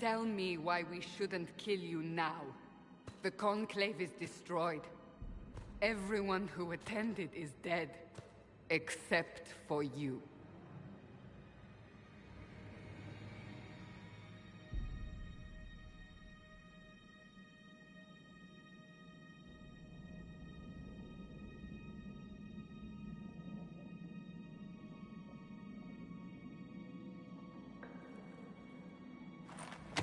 tell me why we shouldn't kill you now. The Conclave is destroyed. Everyone who attended is dead. Except for you.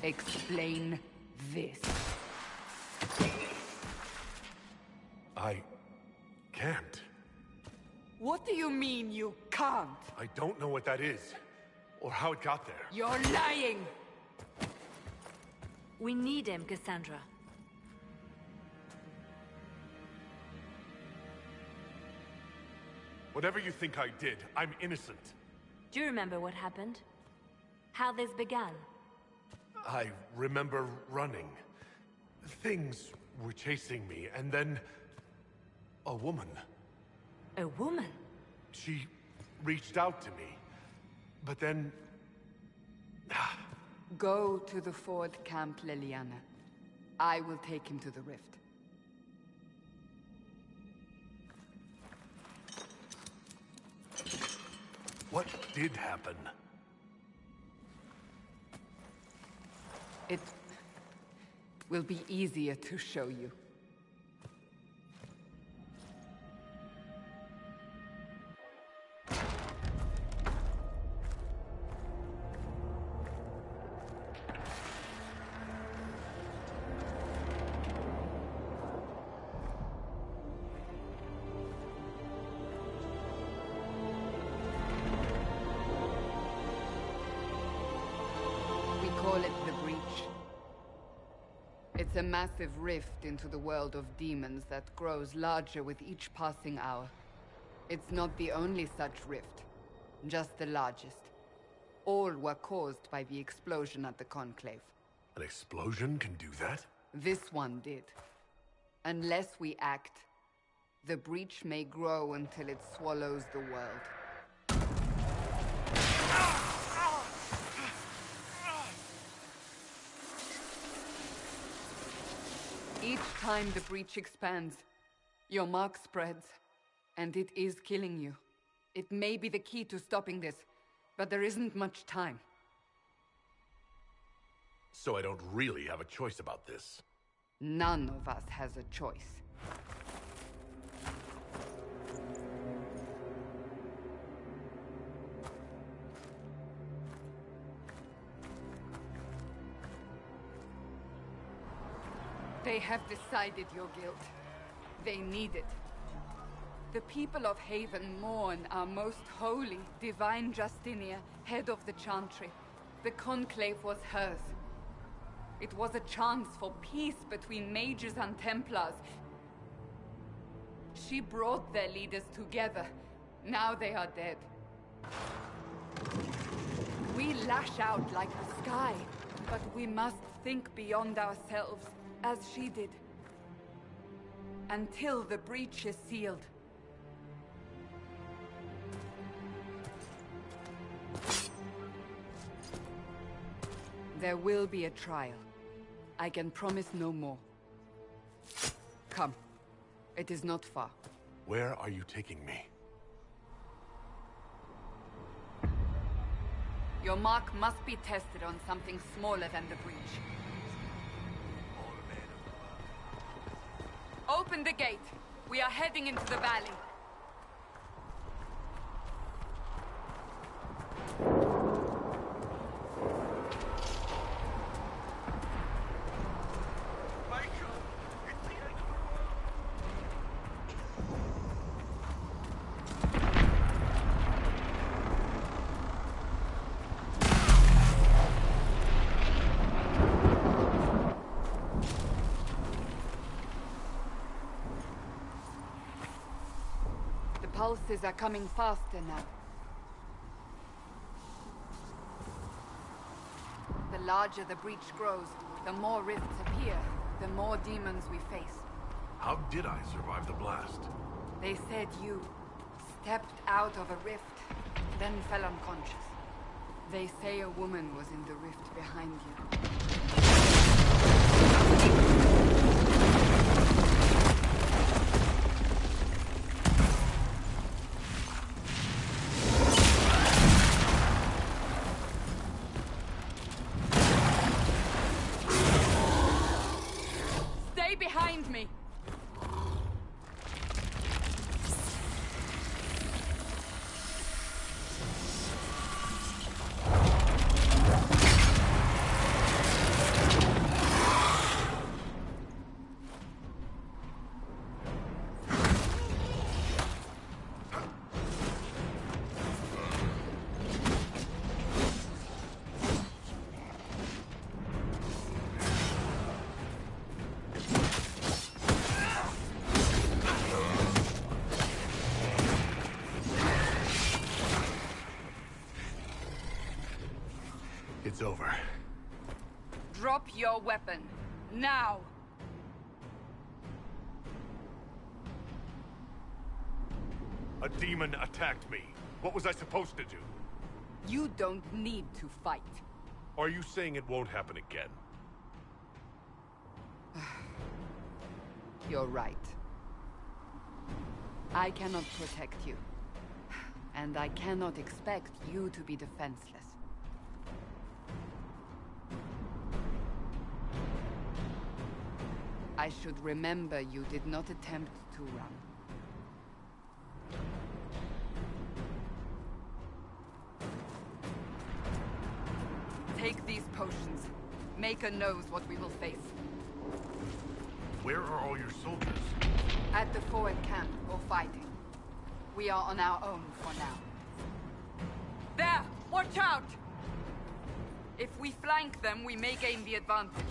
Explain this. I can't. What do you mean you can't? I don't know what that is, or how it got there. You're lying! We need him, Cassandra. Whatever you think I did, I'm innocent. Do you remember what happened? How this began? I remember running. Things were chasing me, and then... a woman. A woman? She reached out to me, but then... Go to the Ford Camp, Leliana. I will take him to the rift. What did happen? It will be easier to show you. Call it the Breach. It's a massive rift into the world of demons that grows larger with each passing hour. It's not the only such rift, just the largest. All were caused by the explosion at the Conclave. An explosion can do that? This one did. Unless we act, the Breach may grow until it swallows the world. Each time the Breach expands, your mark spreads, and it is killing you. It may be the key to stopping this, but there isn't much time. So I don't really have a choice about this. None of us has a choice. They have decided your guilt. They need it. The people of Haven mourn our most holy, divine Justinia, head of the Chantry. The Conclave was hers. It was a chance for peace between mages and Templars. She brought their leaders together. Now they are dead. We lash out like the sky, but we must think beyond ourselves. As she did. Until the breach is sealed. There will be a trial. I can promise no more. Come. It is not far. Where are you taking me? Your mark must be tested on something smaller than the breach. Open the gate. We are heading into the valley. Pulses are coming faster now. The larger the breach grows, the more rifts appear, the more demons we face. How did I survive the blast? They said you stepped out of a rift, then fell unconscious. They say a woman was in the rift behind you. Stay behind me! It's over. Drop your weapon. Now! A demon attacked me. What was I supposed to do? You don't need to fight. Are you saying it won't happen again? You're right. I cannot protect you. And I cannot expect you to be defenseless. I should remember you did not attempt to run. Take these potions. Maker knows what we will face. Where are all your soldiers? At the forward camp, or fighting. We are on our own for now. There! Watch out! If we flank them, we may gain the advantage.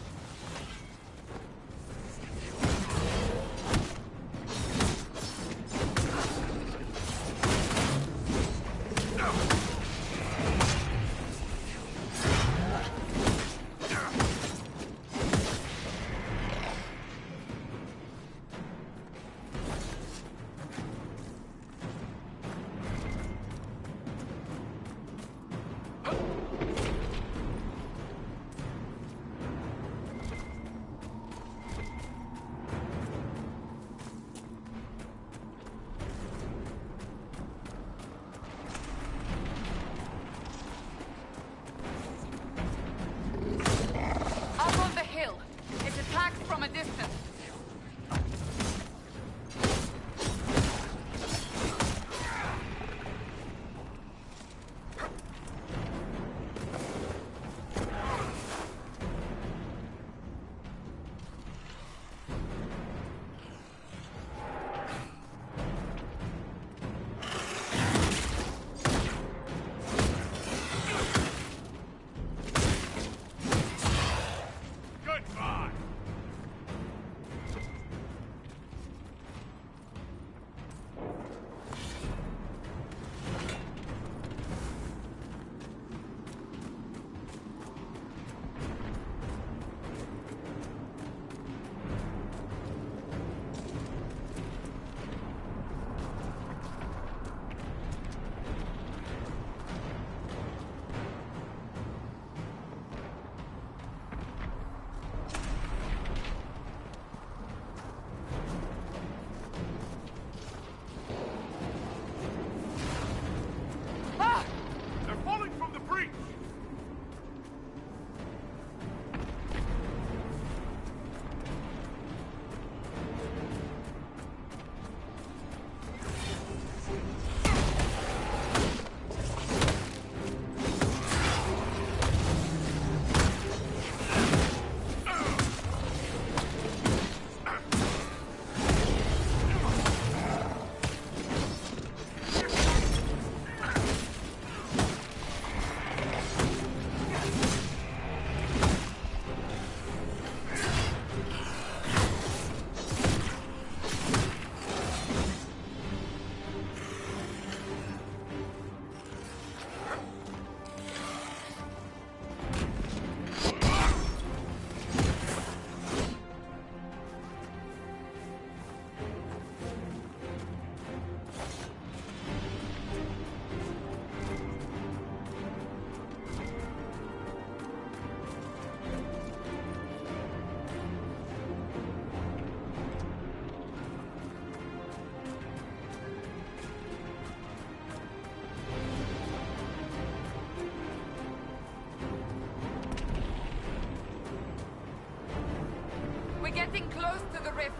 close to the rift.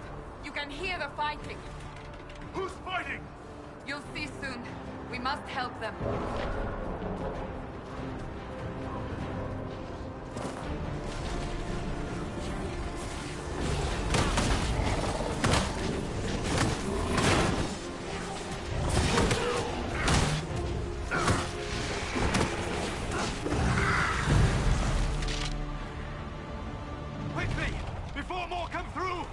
You can hear the fighting. Who's fighting? You'll see soon. We must help them. Quickly! Before more come through!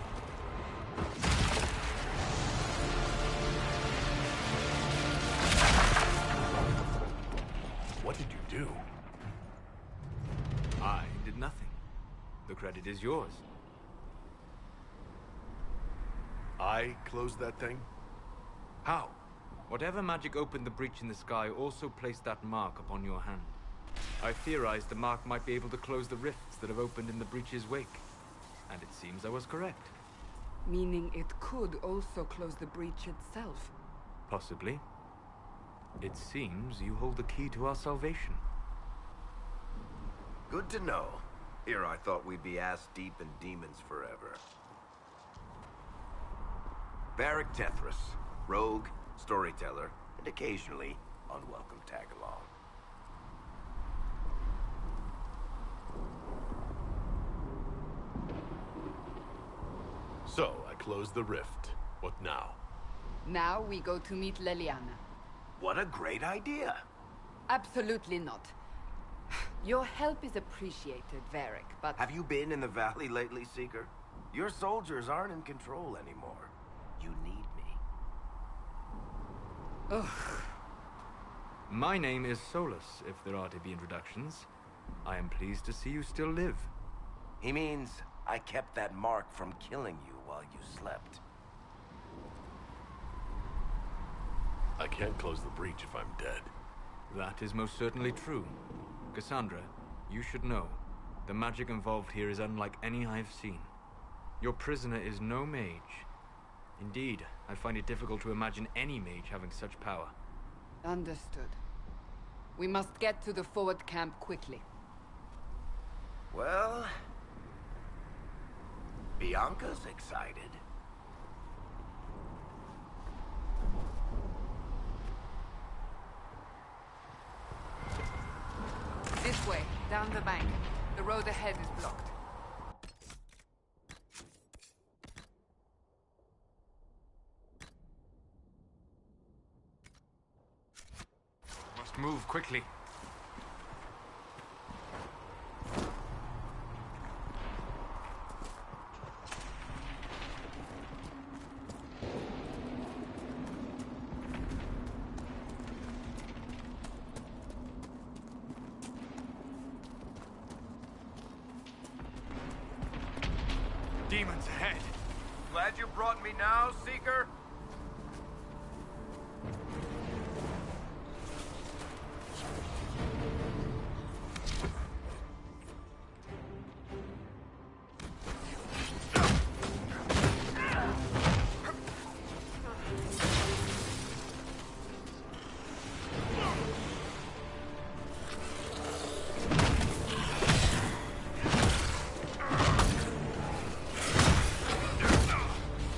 What did you do? I did nothing. The credit is yours. I closed that thing? How? Whatever magic opened the breach in the sky also placed that mark upon your hand. I theorized the mark might be able to close the rifts that have opened in the breach's wake. And it seems I was correct. Meaning it could also close the breach itself. Possibly. It seems you hold the key to our salvation. Good to know. Here I thought we'd be ass-deep in demons forever. Varric Tethras, rogue, storyteller, and occasionally unwelcome tag-along. So, I closed the rift. What now? Now we go to meet Leliana. What a great idea! Absolutely not. Your help is appreciated, Varric, but... Have you been in the valley lately, Seeker? Your soldiers aren't in control anymore. You need me. Ugh. My name is Solus, if there are to be introductions. I am pleased to see you still live. He means I kept that mark from killing you while you slept. I can't close the breach if I'm dead. That is most certainly true. Cassandra, you should know. The magic involved here is unlike any I've seen. Your prisoner is no mage. Indeed, I find it difficult to imagine any mage having such power. Understood. We must get to the forward camp quickly. Well... Bianca's excited. This way, down the bank. The road ahead is blocked. Must move quickly. Demons ahead! Glad you brought me now, Seeker?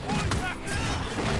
Boy, back there!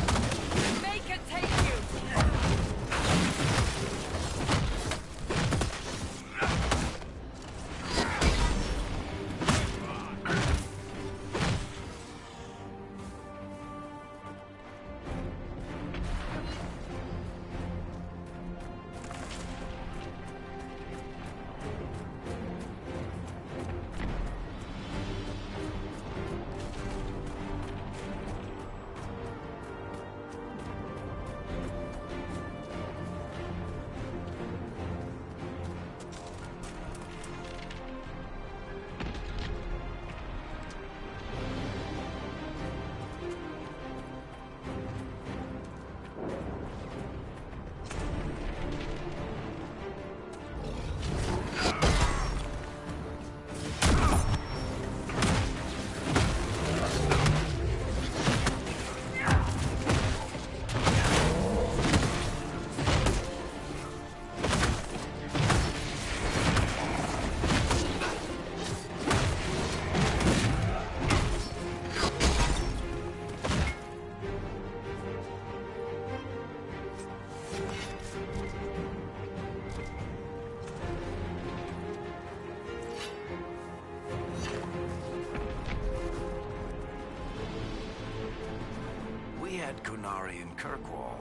Kunari and Kirkwall.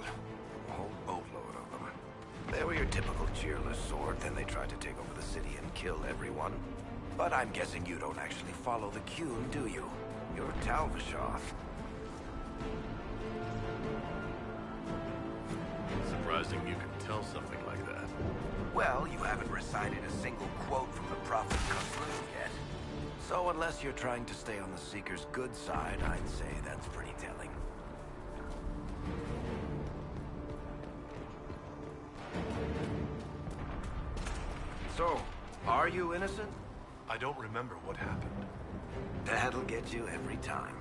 A whole boatload of them. They were your typical cheerless sort, then they tried to take over the city and kill everyone. But I'm guessing you don't actually follow the Qun, do you? You're Talvishoth. Surprising you can tell something like that. Well, you haven't recited a single quote from the Prophet Kuslu yet. So unless you're trying to stay on the Seeker's good side, I'd say that's pretty telling. So, are you innocent? I don't remember what happened. That'll get you every time.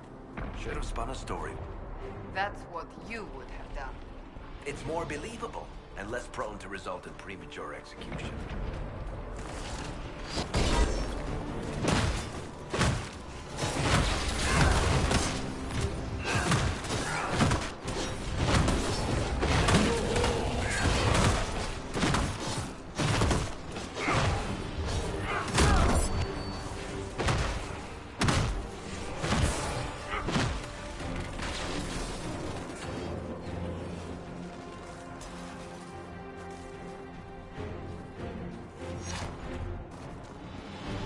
Should have spun a story. That's what you would have done. It's more believable, and less prone to result in premature execution.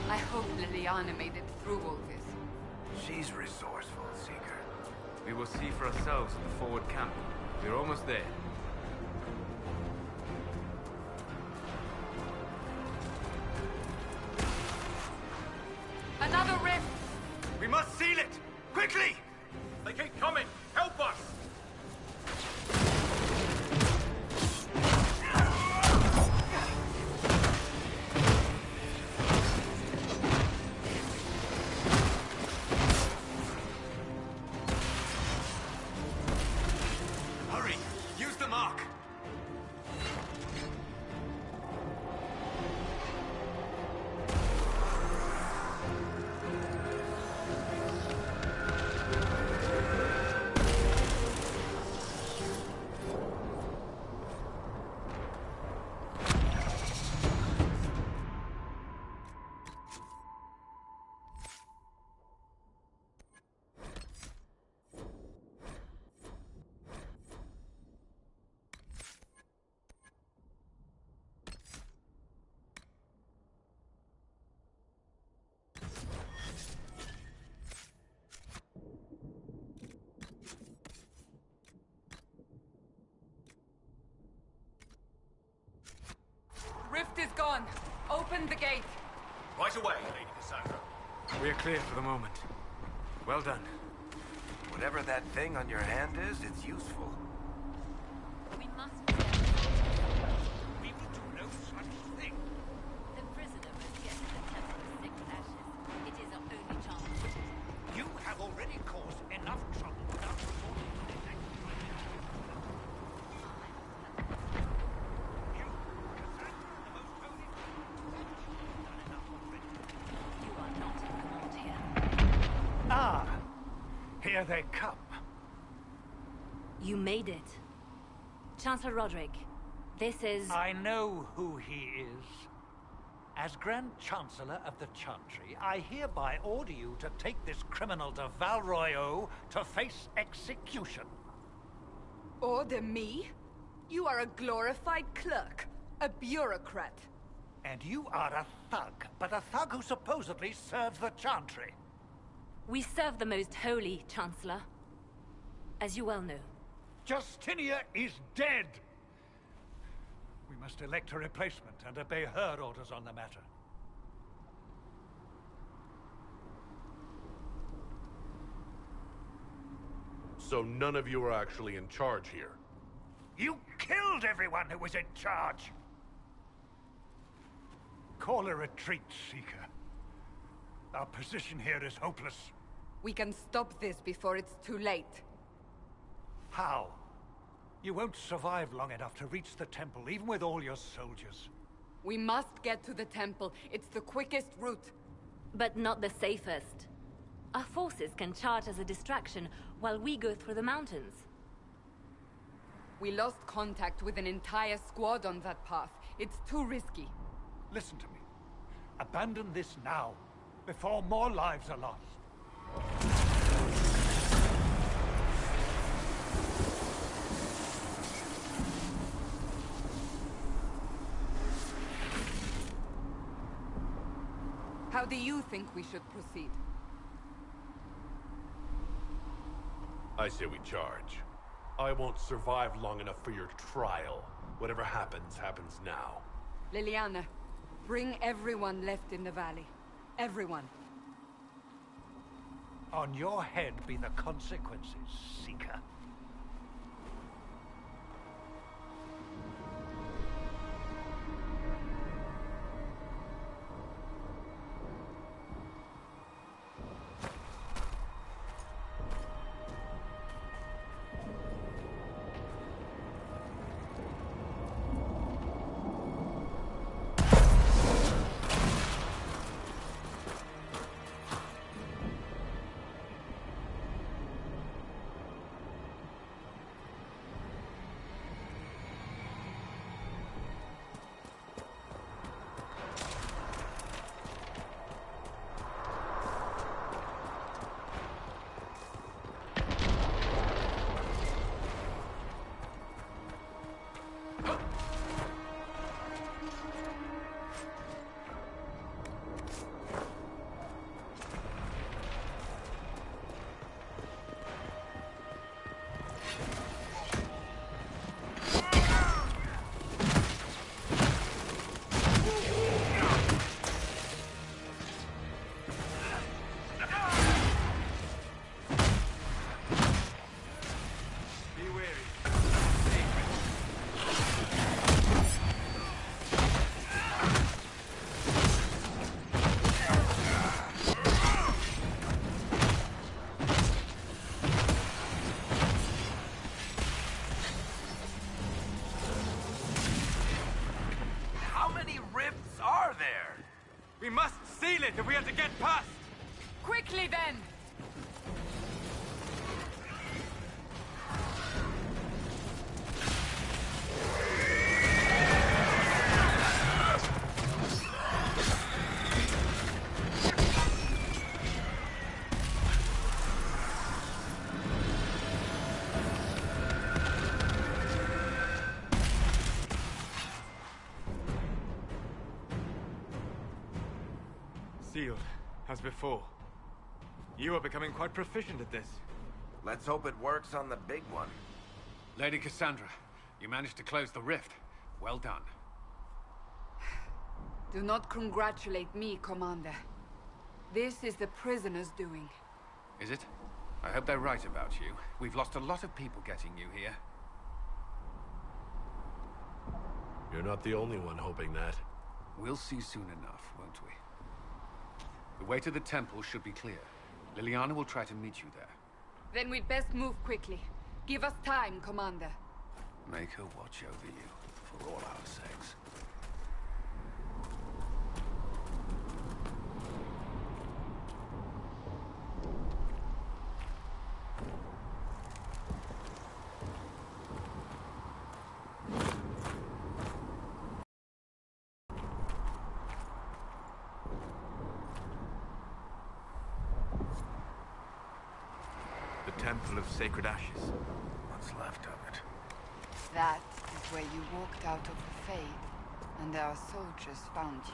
I hope Liliana made it through all this. She's resourceful, Seeker. We will see for ourselves at the forward camp. We're almost there. Another rift! We must seal it! Quickly! They keep coming! Help us! Hurry! Use the mark! Rift is gone. Open the gate. Right away, Lady Cassandra. We're clear for the moment. Well done. Whatever that thing on your hand is, it's useful. We must We will do no such thing. The prisoner must get to the temple of six ashes. It is our only chance. You have already caused enough trouble without resorting to this exercise. You, Cassandra, the most holy, done enough already. You are not in command here. Ah, here they come. You made it. Chancellor Roderick, this is... I know who he is. As Grand Chancellor of the Chantry, I hereby order you to take this criminal to Val Royeaux to face execution. Order me? You are a glorified clerk, a bureaucrat. And you are a thug, but a thug who supposedly serves the Chantry. We serve the most holy, Chancellor. As you well know. Justinia is dead! We must elect a replacement and obey her orders on the matter. So none of you are actually in charge here. You killed everyone who was in charge! Call a retreat, Seeker. Our position here is hopeless. We can stop this before it's too late. How? You won't survive long enough to reach the temple, even with all your soldiers. We must get to the temple. It's the quickest route. But not the safest. Our forces can charge as a distraction while we go through the mountains. We lost contact with an entire squad on that path. It's too risky. Listen to me. Abandon this now, before more lives are lost. How do you think we should proceed? I say we charge. I won't survive long enough for your trial. Whatever happens, happens now. Liliana, bring everyone left in the valley. Everyone. On your head be the consequences, Seeker. We must seal it if we are to get past! Quickly then! Sealed, as before. You are becoming quite proficient at this. Let's hope it works on the big one. Lady Cassandra, you managed to close the rift. Well done. Do not congratulate me, Commander. This is the prisoner's doing. Is it? I hope they're right about you. We've lost a lot of people getting you here. You're not the only one hoping that. We'll see soon enough, won't we? The way to the temple should be clear. Liliana will try to meet you there. Then we'd best move quickly. Give us time, Commander. Make her watch over you, for all our sakes. The Temple of Sacred Ashes. What's left of it? That is where you walked out of the Fade, and our soldiers found you.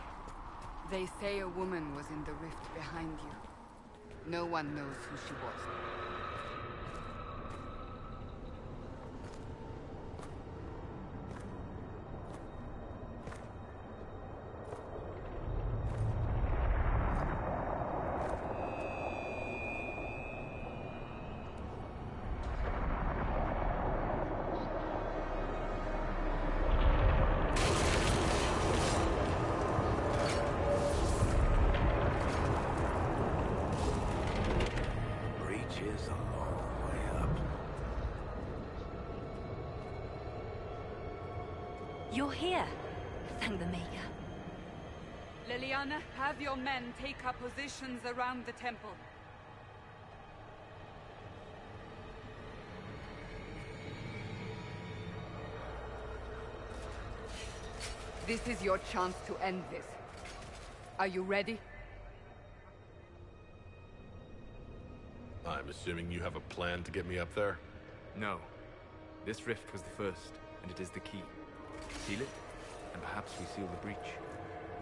They say a woman was in the rift behind you. No one knows who she was. Is a long way up. You're here. Thank the Maker. Liliana, have your men take up positions around the temple. This is your chance to end this. Are you ready? I'm assuming you have a plan to get me up there? No. This rift was the first, and it is the key. Seal it, and perhaps we seal the breach.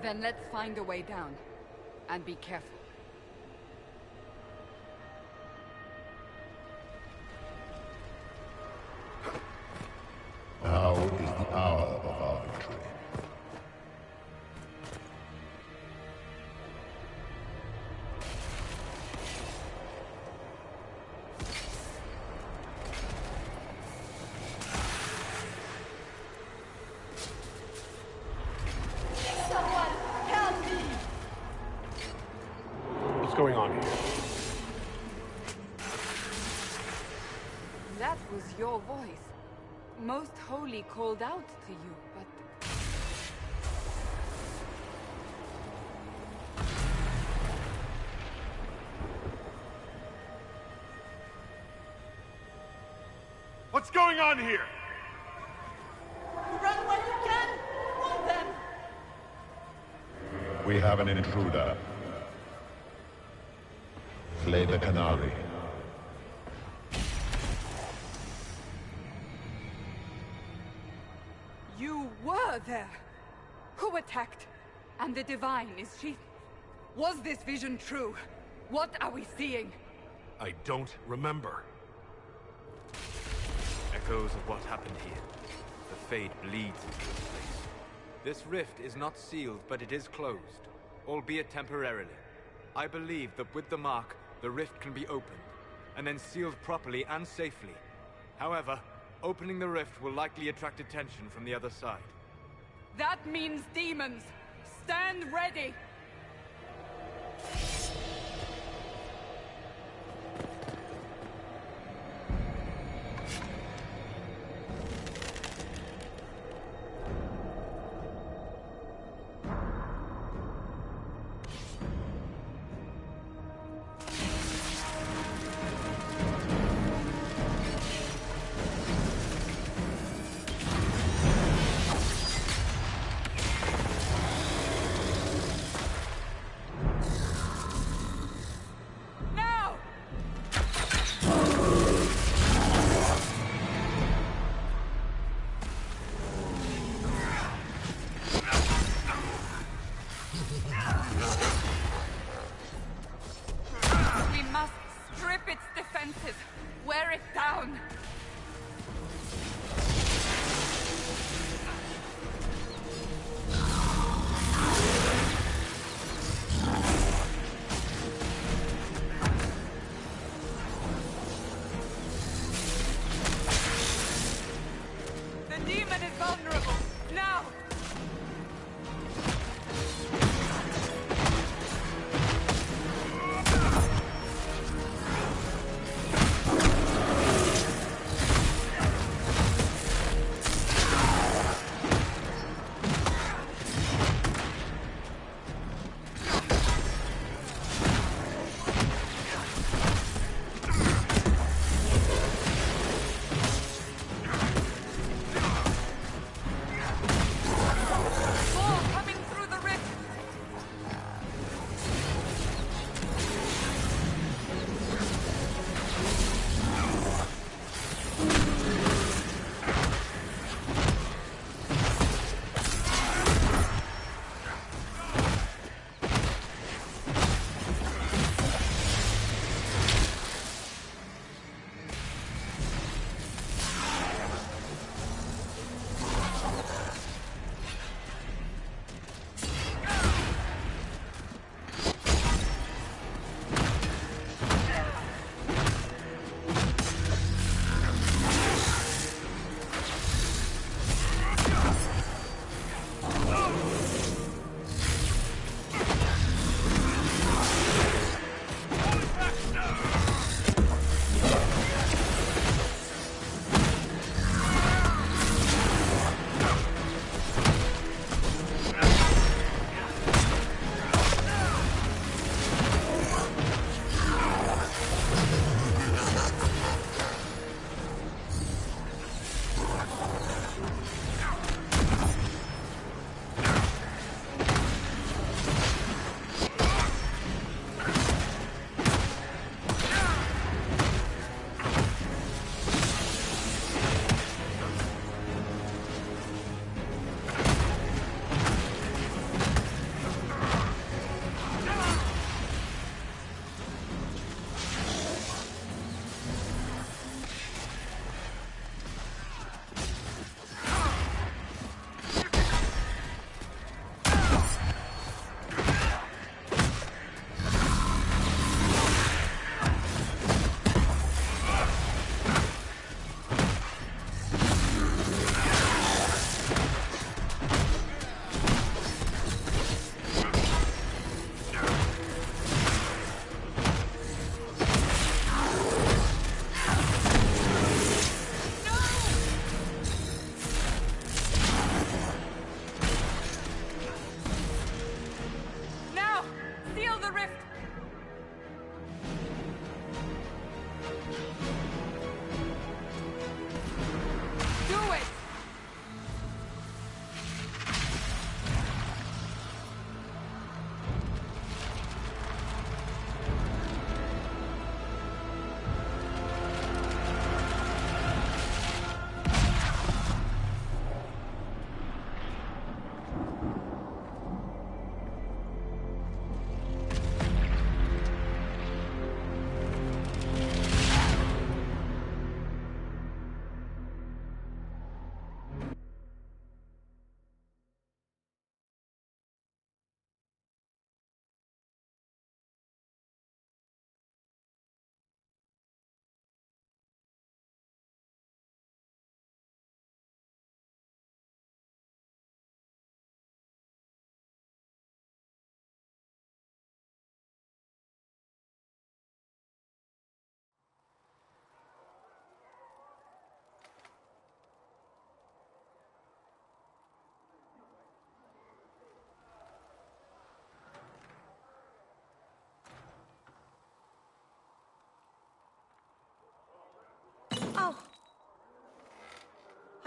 Then let's find a way down. And be careful. Now is the hour of our victory. What's going on here? That was your voice. Most Holy called out to you, but... What's going on here? Run when you can! Warn them! We have an intruder. Slay the Canary. You were there! Who attacked? And the Divine, is she... Was this vision true? What are we seeing? I don't remember. Echoes of what happened here. The Fade bleeds into this place. This rift is not sealed, but it is closed, albeit temporarily. I believe that with the mark, the rift can be opened, and then sealed properly and safely. However, opening the rift will likely attract attention from the other side. That means demons! Stand ready!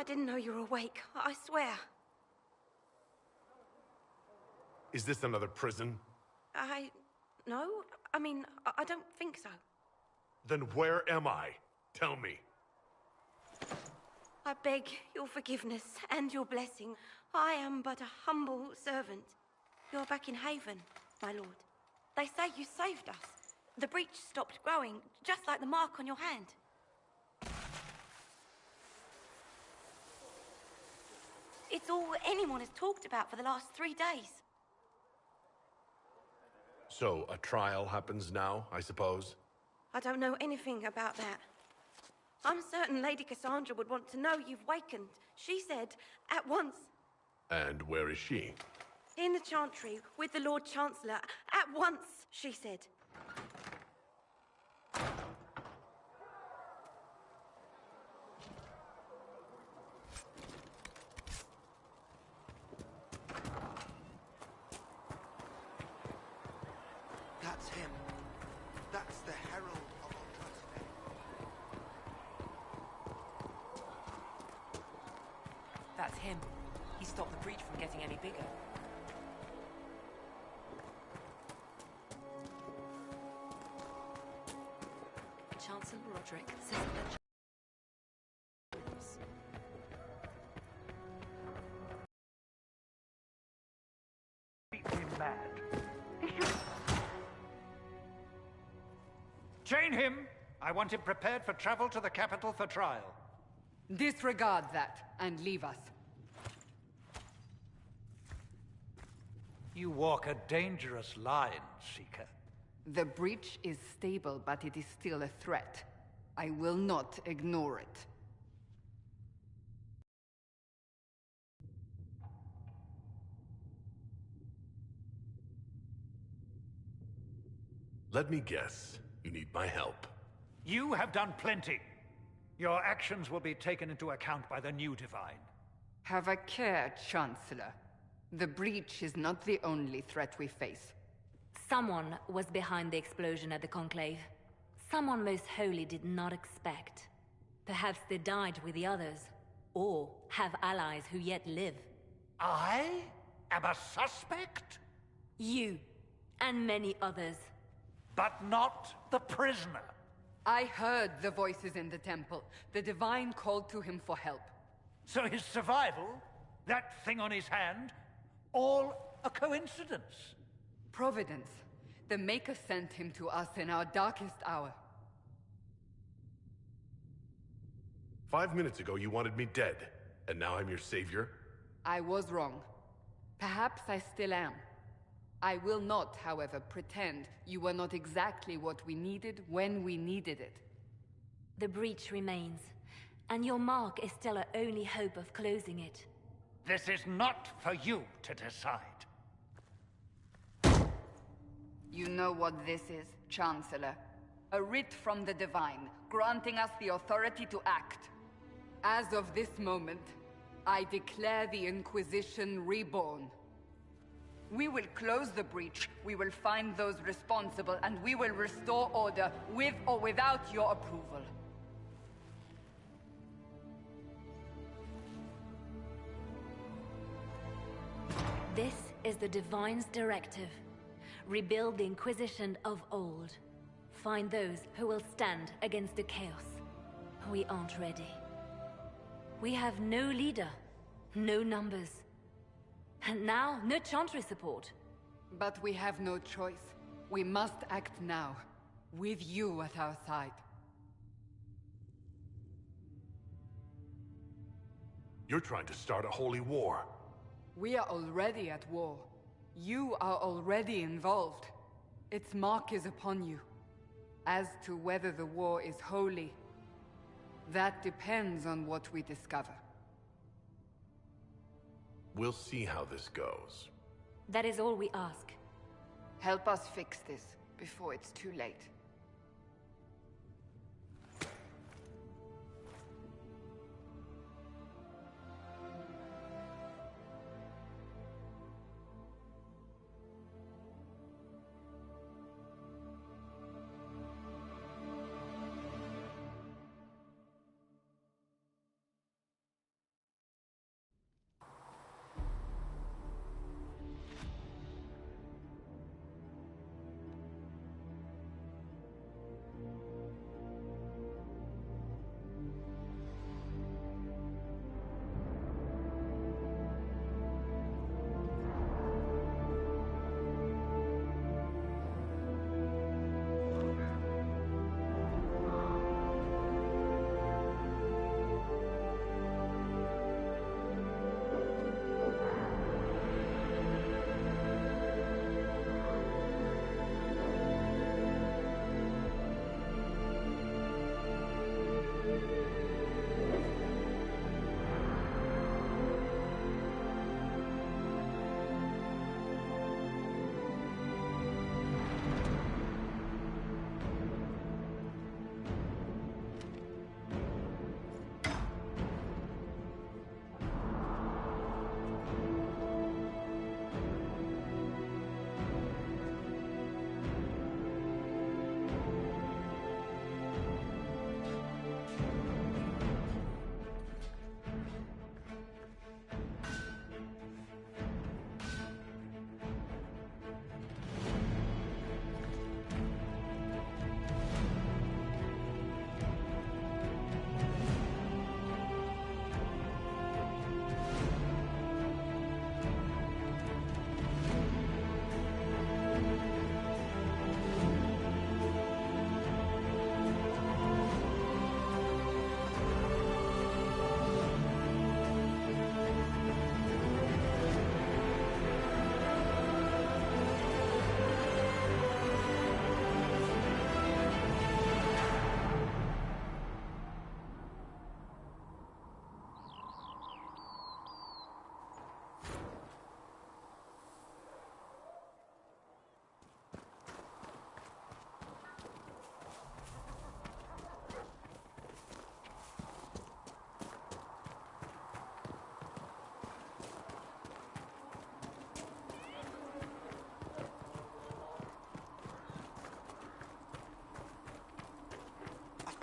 didn't know you were awake, I swear. Is this another prison? No. I mean, I don't think so. Then where am I? Tell me. I beg your forgiveness and your blessing. I am but a humble servant. You're back in Haven, my lord. They say you saved us. The breach stopped growing, just like the mark on your hand. It's all anyone has talked about for the last 3 days. So, a trial happens now, I suppose? I don't know anything about that. I'm certain Lady Cassandra would want to know you've wakened. She said, at once. And where is she? In the Chantry, with the Lord Chancellor. At once, she said. That's him. That's the herald of our trust. That's him. He stopped the breach from getting any bigger. Chancellor Roderick says that... Completely mad. He should... Chain him! I want him prepared for travel to the capital for trial. Disregard that and leave us. You walk a dangerous line, Seeker. The breach is stable, but it is still a threat. I will not ignore it. Let me guess. You need my help. You have done plenty. Your actions will be taken into account by the new Divine. Have a care, Chancellor. The breach is not the only threat we face. Someone was behind the explosion at the Conclave. Someone most holy did not expect. Perhaps they died with the others, or have allies who yet live. I am a suspect? You, and many others. But not the prisoner. I heard the voices in the temple. The Divine called to him for help. So his survival, that thing on his hand, all a coincidence? Providence. The Maker sent him to us in our darkest hour. 5 minutes ago you wanted me dead, and now I'm your savior? I was wrong. Perhaps I still am. I will not, however, pretend you were not exactly what we needed when we needed it. The breach remains, and your mark is still our only hope of closing it. This is not for you to decide. You know what this is, Chancellor. A writ from the Divine, granting us the authority to act. As of this moment, I declare the Inquisition reborn. We will close the breach, we will find those responsible, and we will restore order, with or without your approval. This is the Divine's directive. Rebuild the Inquisition of old. Find those who will stand against the chaos. We aren't ready. We have no leader, no numbers. And now, no Chantry support. But we have no choice. We must act now, with you at our side. You're trying to start a holy war. We are already at war. You are already involved. Its mark is upon you. As to whether the war is holy, that depends on what we discover. We'll see how this goes. That is all we ask. Help us fix this before it's too late.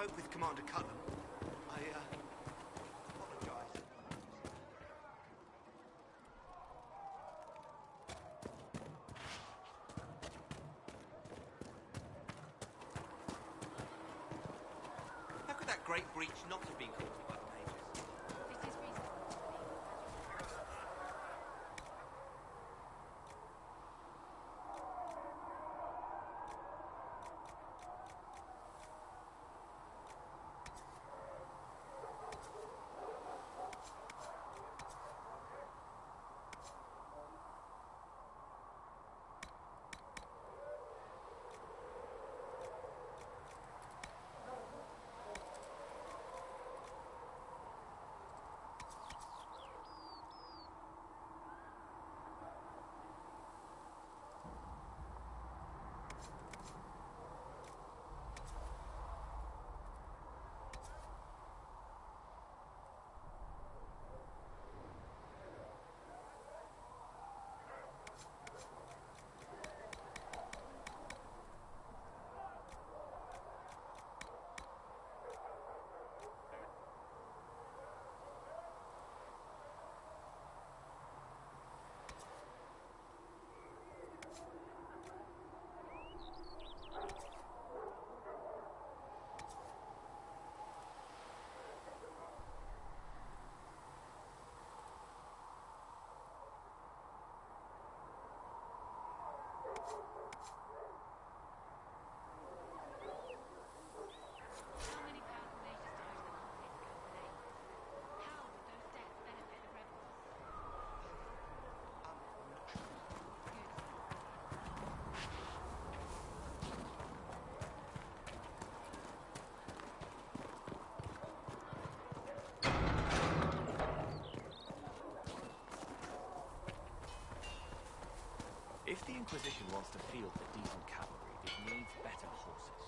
spoke with Commander Cullen. I apologize. How could that great breach not have been caused by the mages? It is reasonable. How many powerful mages died in the conflict of Copenhagen? How did those deaths benefit the rebels? I'm not sure. If the Inquisition wants to field a decent cavalry, it needs better horses.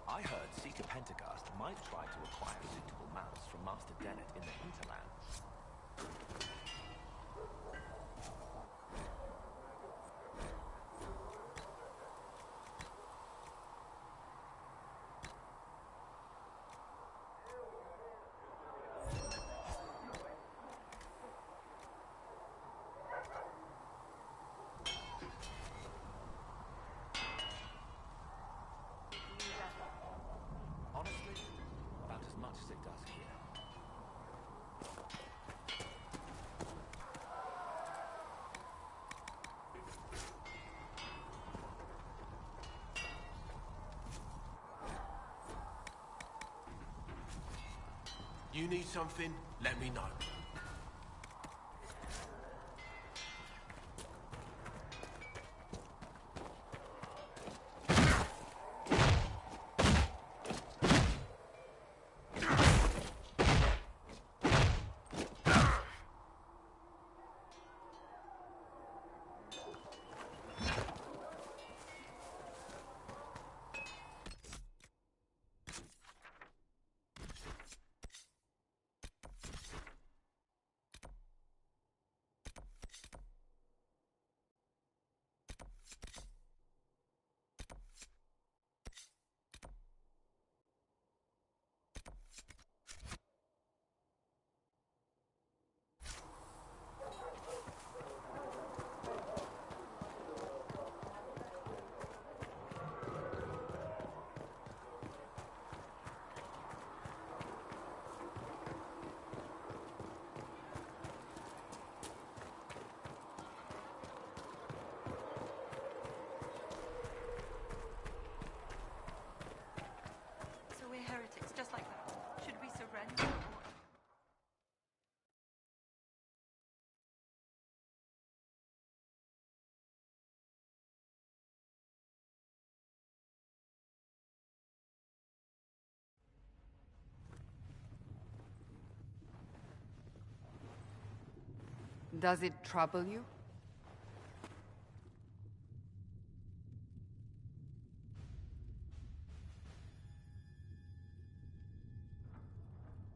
I heard Seeker Pentecost might try to acquire suitable mounts from Master Dennett in the hinterlands. Honestly, about as much as it does here. You need something? Let me know. So we're heretics, just like that. Should we surrender? Does it trouble you?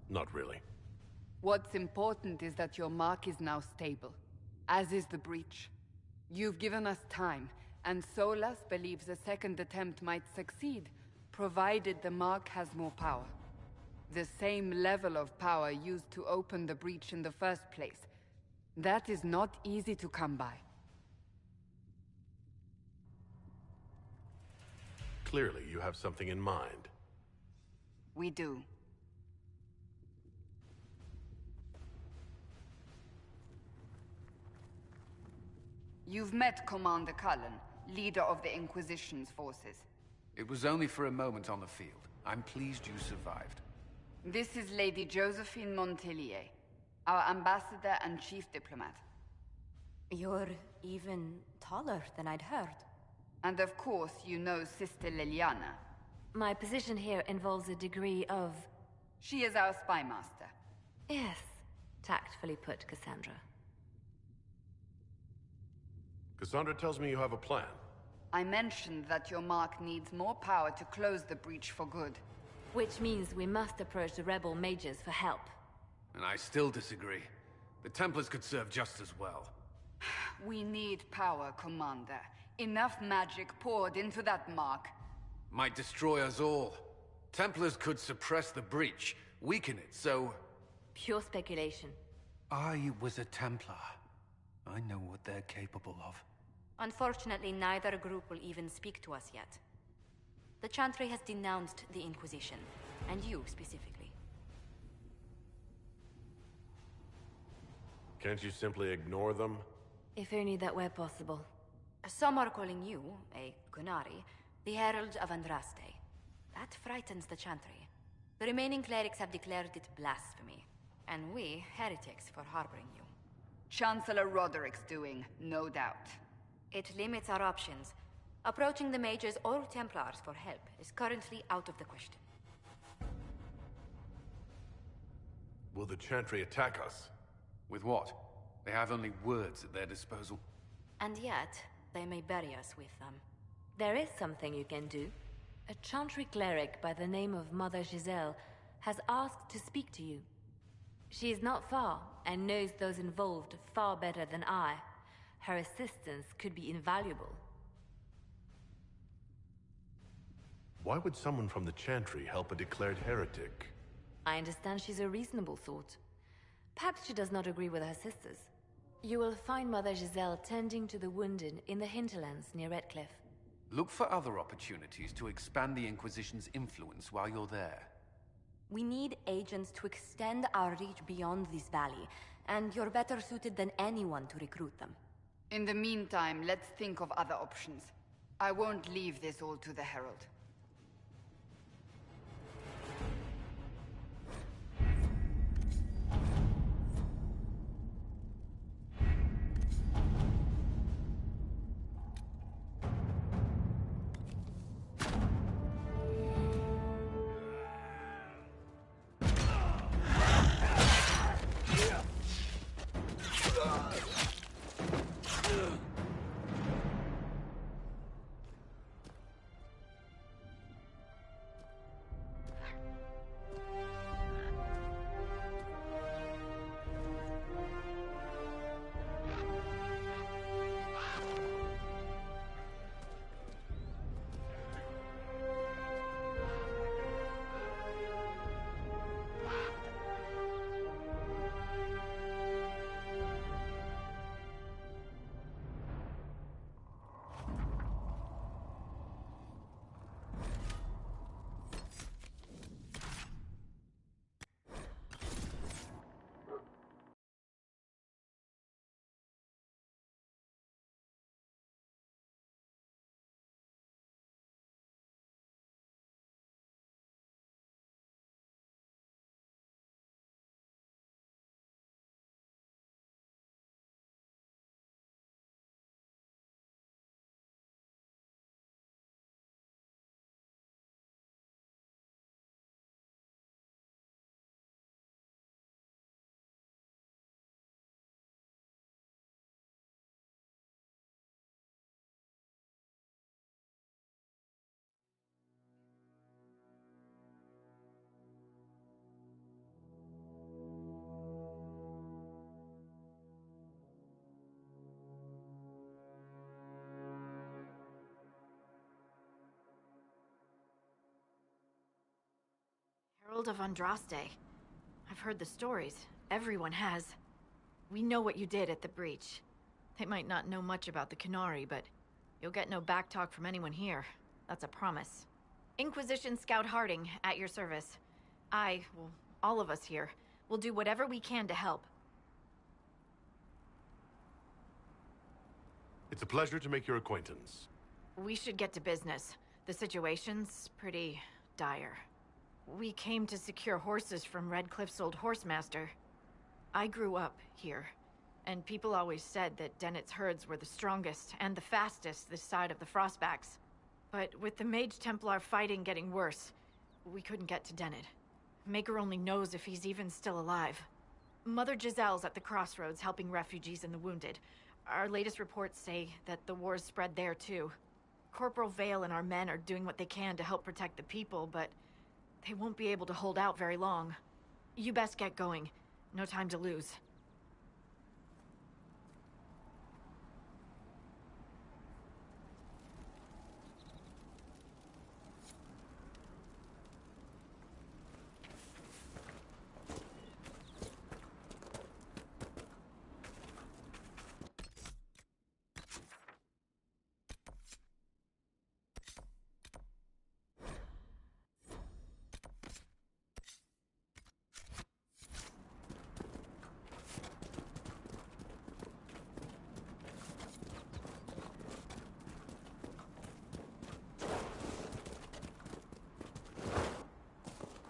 Not really. What's important is that your mark is now stable, as is the breach. You've given us time, and Solas believes a second attempt might succeed, provided the Mark has more power. The same level of power used to open the breach in the first place. That is not easy to come by. Clearly, you have something in mind. We do. You've met Commander Cullen, leader of the Inquisition's forces. It was only for a moment on the field. I'm pleased you survived. This is Lady Josephine Montelier, our ambassador and chief diplomat. You're even taller than I'd heard. And of course, you know Sister Liliana. My position here involves a degree of... She is our spy master. Yes, tactfully put, Cassandra. Cassandra tells me you have a plan. I mentioned that your Mark needs more power to close the breach for good. Which means we must approach the rebel mages for help. And I still disagree. The Templars could serve just as well. We need power, Commander. Enough magic poured into that Mark. Might destroy us all. Templars could suppress the breach, weaken it, so... Pure speculation. I was a Templar. I know what they're capable of. Unfortunately, neither group will even speak to us yet. The Chantry has denounced the Inquisition, and you specifically. Can't you simply ignore them? If only that were possible. Some are calling you, a Gunari, the Herald of Andraste. That frightens the Chantry. The remaining clerics have declared it blasphemy, and we, heretics, for harboring you. Chancellor Roderick's doing, no doubt. It limits our options. Approaching the mages or Templars for help is currently out of the question. Will the Chantry attack us? With what? They have only words at their disposal. And yet, they may bury us with them. There is something you can do. A Chantry cleric by the name of Mother Giselle has asked to speak to you. She is not far, and knows those involved far better than I. Her assistance could be invaluable. Why would someone from the Chantry help a declared heretic? I understand she's a reasonable sort. Perhaps she does not agree with her sisters. You will find Mother Giselle tending to the wounded in the hinterlands near Redcliffe. Look for other opportunities to expand the Inquisition's influence while you're there. We need agents to extend our reach beyond this valley, and you're better suited than anyone to recruit them. In the meantime, let's think of other options. I won't leave this all to the Herald. World of Andraste. I've heard the stories. Everyone has. We know what you did at the breach. They might not know much about the Qunari, but you'll get no backtalk from anyone here. That's a promise. Inquisition Scout Harding, at your service. Well, all of us here, will do whatever we can to help. It's a pleasure to make your acquaintance. We should get to business. The situation's pretty dire. We came to secure horses from Redcliffe's old horsemaster. I grew up here, and people always said that Dennett's herds were the strongest and the fastest this side of the Frostbacks. But with the Mage Templar fighting getting worse, we couldn't get to Dennett. Maker only knows if he's even still alive. Mother Giselle's at the crossroads helping refugees and the wounded. Our latest reports say that the war's spread there too. Corporal Vale and our men are doing what they can to help protect the people, but they won't be able to hold out very long. You best get going. No time to lose.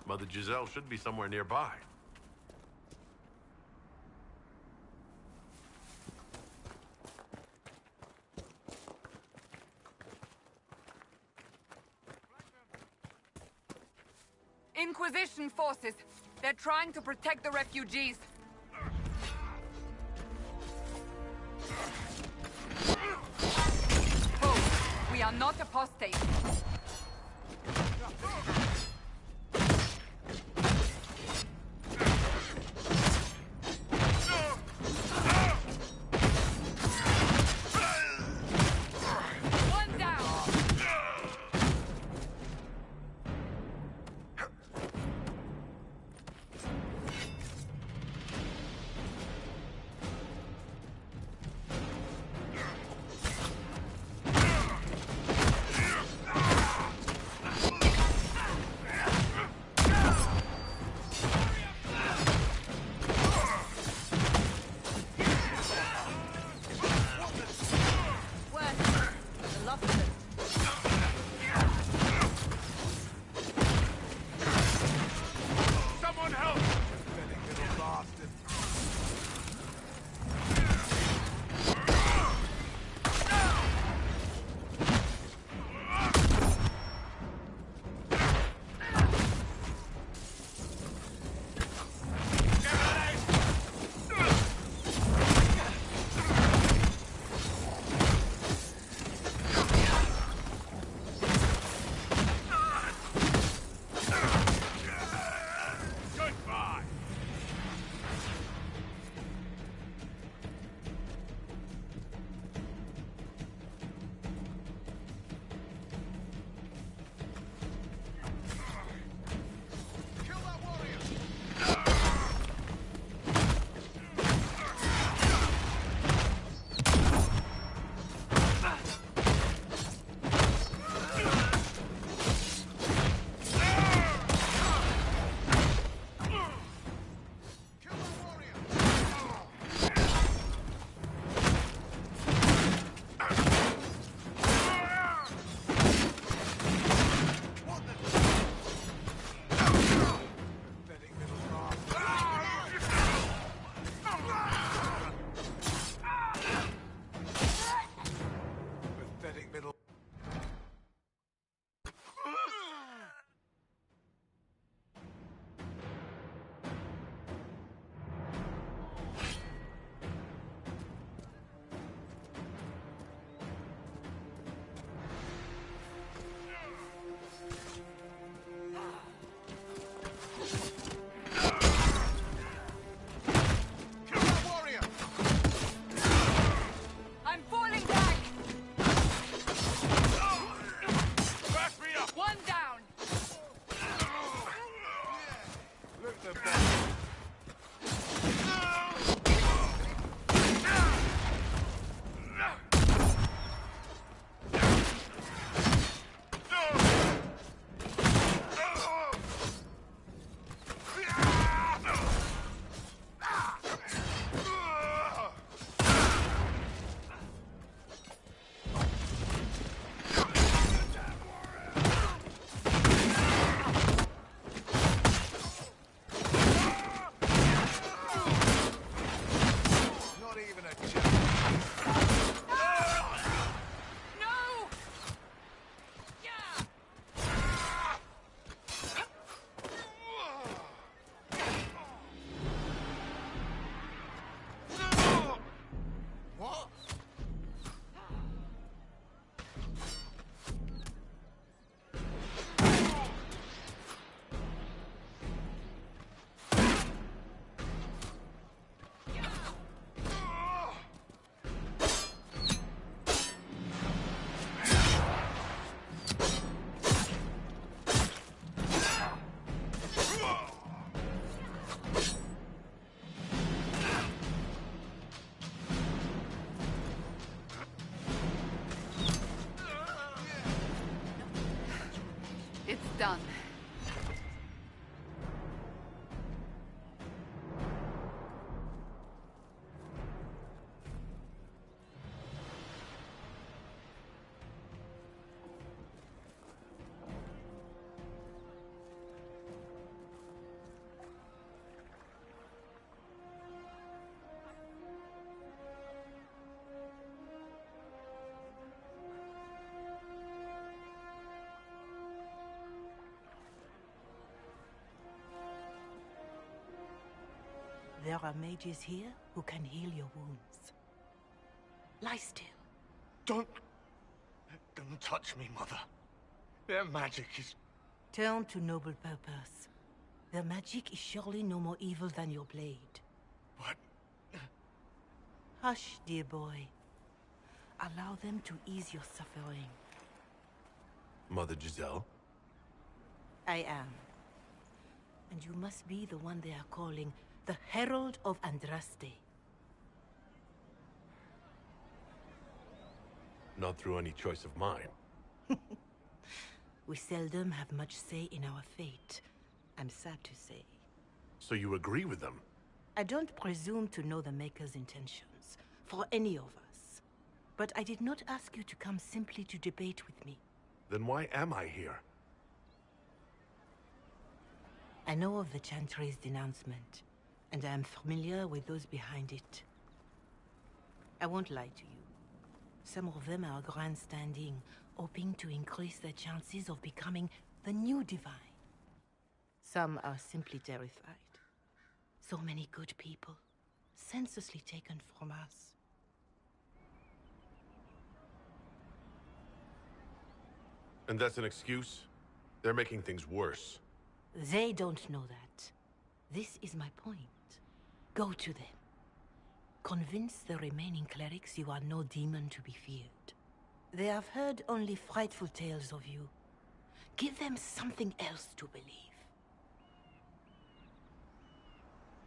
Mother Giselle should be somewhere nearby. Inquisition forces. They're trying to protect the refugees. Oh, we are not apostates. done. There are mages here who can heal your wounds. Lie still. Don't touch me, Mother. Their magic is... Turn to noble purpose. Their magic is surely no more evil than your blade. What? Hush, dear boy. Allow them to ease your suffering. Mother Giselle? I am. And you must be the one they are calling the Herald of Andraste. Not through any choice of mine. We seldom have much say in our fate, I'm sad to say. So you agree with them? I don't presume to know the Maker's intentions, for any of us. But I did not ask you to come simply to debate with me. Then why am I here? I know of the Chantry's denouncement, and I am familiar with those behind it. I won't lie to you. Some of them are grandstanding, hoping to increase their chances of becoming the new divine. Some are simply terrified. So many good people, senselessly taken from us. And that's an excuse? They're making things worse. They don't know that. This is my point. Go to them. Convince the remaining clerics you are no demon to be feared. They have heard only frightful tales of you. Give them something else to believe.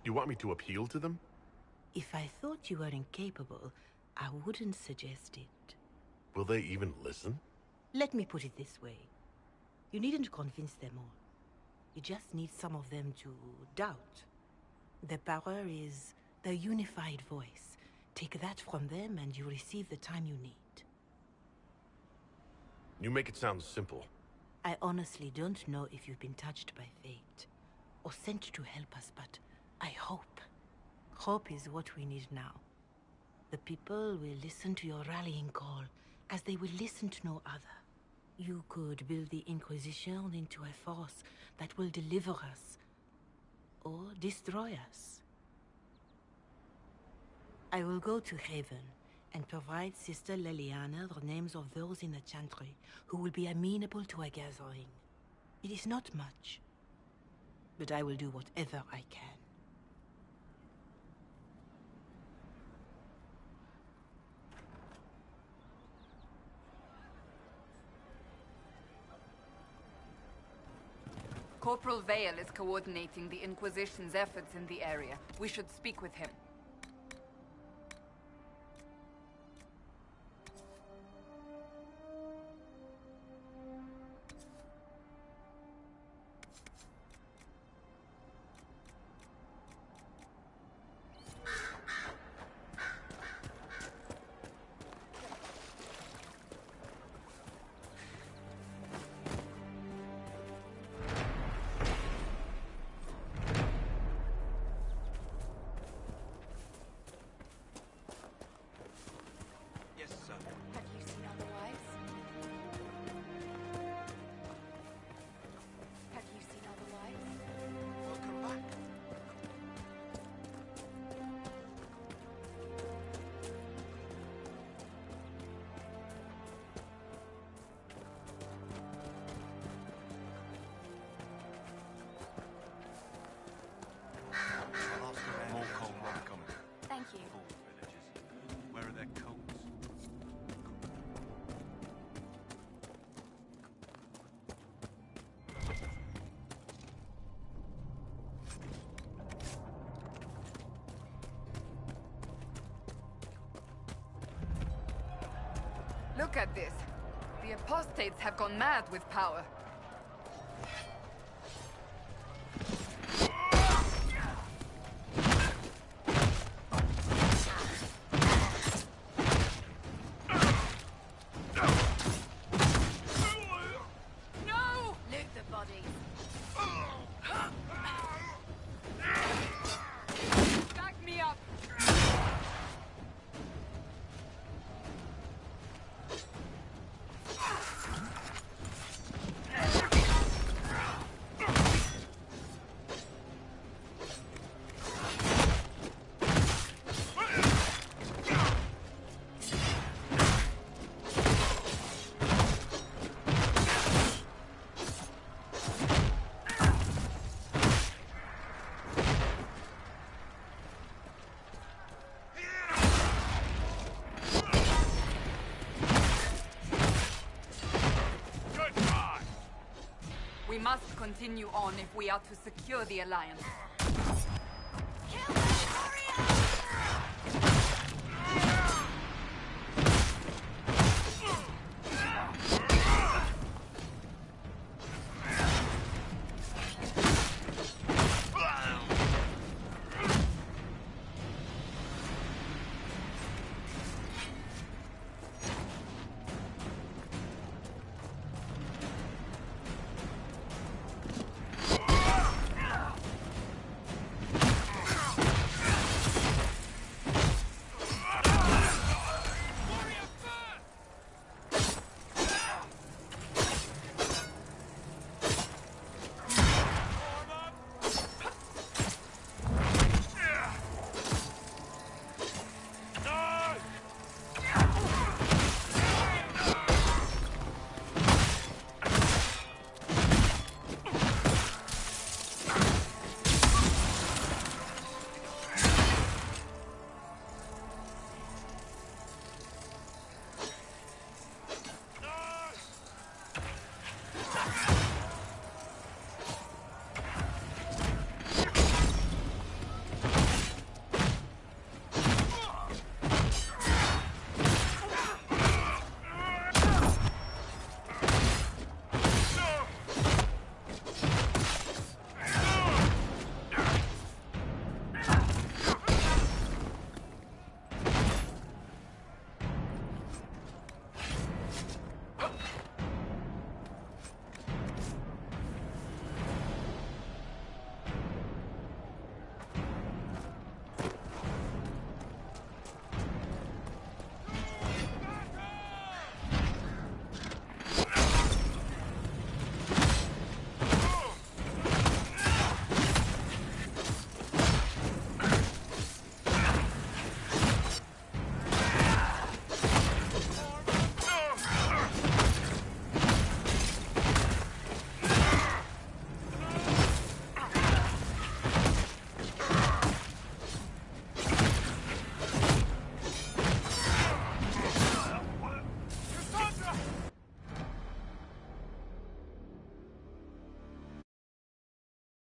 You want me to appeal to them? If I thought you were incapable, I wouldn't suggest it. Will they even listen? Let me put it this way. You needn't convince them all. You just need some of them to doubt. Their power is their unified voice. Take that from them and you receive the time you need. You make it sound simple. I honestly don't know if you've been touched by fate, or sent to help us, but I hope. Hope is what we need now. The people will listen to your rallying call, as they will listen to no other. You could build the Inquisition into a force that will deliver us, or destroy us. I will go to Haven and provide Sister Leliana the names of those in the Chantry who will be amenable to a gathering. It is not much, but I will do whatever I can. Corporal Vale is coordinating the Inquisition's efforts in the area. We should speak with him. Look at this. The apostates have gone mad with power. must continue on if we are to secure the Alliance.